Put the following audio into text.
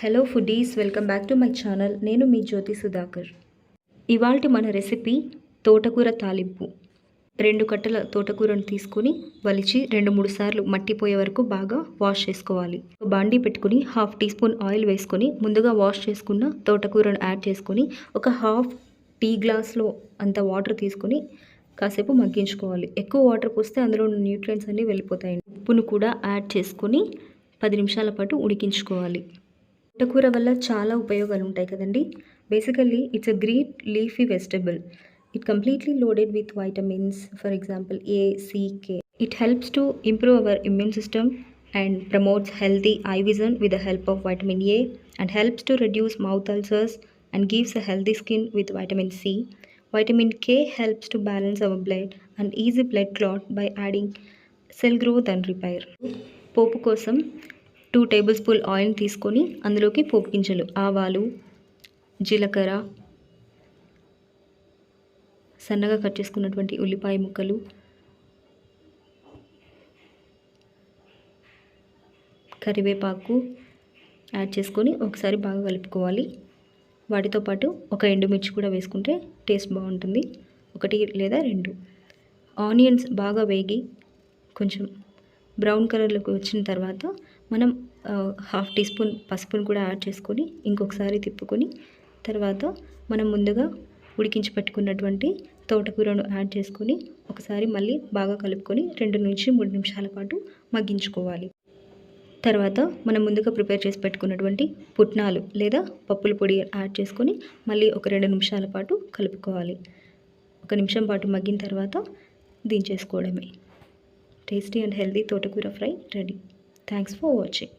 Hello foodies, welcome back to my channel. నేను మీ జ్యోతి సుధాకర్. ఇవాల్టి మన రెసిపీ తోటకూర తాలింపు. 2 కట్టల తోటకూరను తీసుకొని వలిచి 2-3 సార్లు మట్టిపోయే వరకు బాగా వాష్ చేసుకోవాలి. బాండీ పెట్టుకుని 1/2 టీ స్పూన్ ఆయిల్ వేసుకొని ముందుగా వాష్ చేసుకున్న తోటకూరను యాడ్ చేసుకొని ఒక 1/2 టీ గ్లాస్లో అంత వాటర్ తీసుకొని కాసేపు మగ్గించుకోవాలి. ఎక్కువ వాటర్ పోస్తే అందులో ఉన్న న్యూట్రియంట్స్ అన్నీ వెళ్ళిపోతాయి. ఉప్పును కూడా యాడ్ చేసుకొని 10 నిమిషాల పాటు ఉడికించుకోవాలి. తోటకూర వల్ల చాలా ఉపయోగాలు ఉంటాయి కదండి. Basically it's a great leafy vegetable. It completely loaded with vitamins, for example A, C, K. It helps to improve our immune system and promotes healthy eye vision with the help of vitamin A, and helps to reduce mouth ulcers and gives a healthy skin with vitamin C. Vitamin K helps to balance our blood and ease blood clot by adding cell growth and repair. పోపు కోసం 2 table spoon oil తీసుకొని అందులోకి పోపు గింజలు, ఆవాలు, జీలకర్ర, సన్నగా cut చేసుకున్నటువంటి ఉల్లిపాయ ముక్కలు, కరివేపాకు యాడ్ చేసుకొని ఒకసారి బాగా కలుపుకోవాలి. వాటితో పాటు ఒక ఎండుమిర్చి కూడా వేసుకుంటే టేస్ట్ బాగుంటుంది. 1 లేదా 2 ఆనియన్స్ బాగా వేగి కొంచెం బ్రౌన్ కలర్లోకి వచ్చిన తర్వాత మనం 1/2 టీ స్పూన్ పసుపును కూడా యాడ్ చేసుకొని ఇంకొకసారి తిప్పుకొని తర్వాత మనం ముందుగా ఉడికించి పెట్టుకున్నటువంటి తోటకూరను యాడ్ చేసుకొని ఒకసారి మళ్ళీ బాగా కలుపుకొని 2-3 నిమిషాల పాటు మగ్గించుకోవాలి. తర్వాత మనం ముందుగా ప్రిపేర్ చేసి పెట్టుకున్నటువంటి పుట్నాలు లేదా పప్పుల పొడి యాడ్ చేసుకొని మళ్ళీ ఒక 2 నిమిషాల పాటు కలుపుకోవాలి. 1 నిమిషం పాటు మగ్గిన తర్వాత దించేసుకోవడమే. టేస్టీ అండ్ హెల్దీ తోటకూర fry ready. Thanks for watching.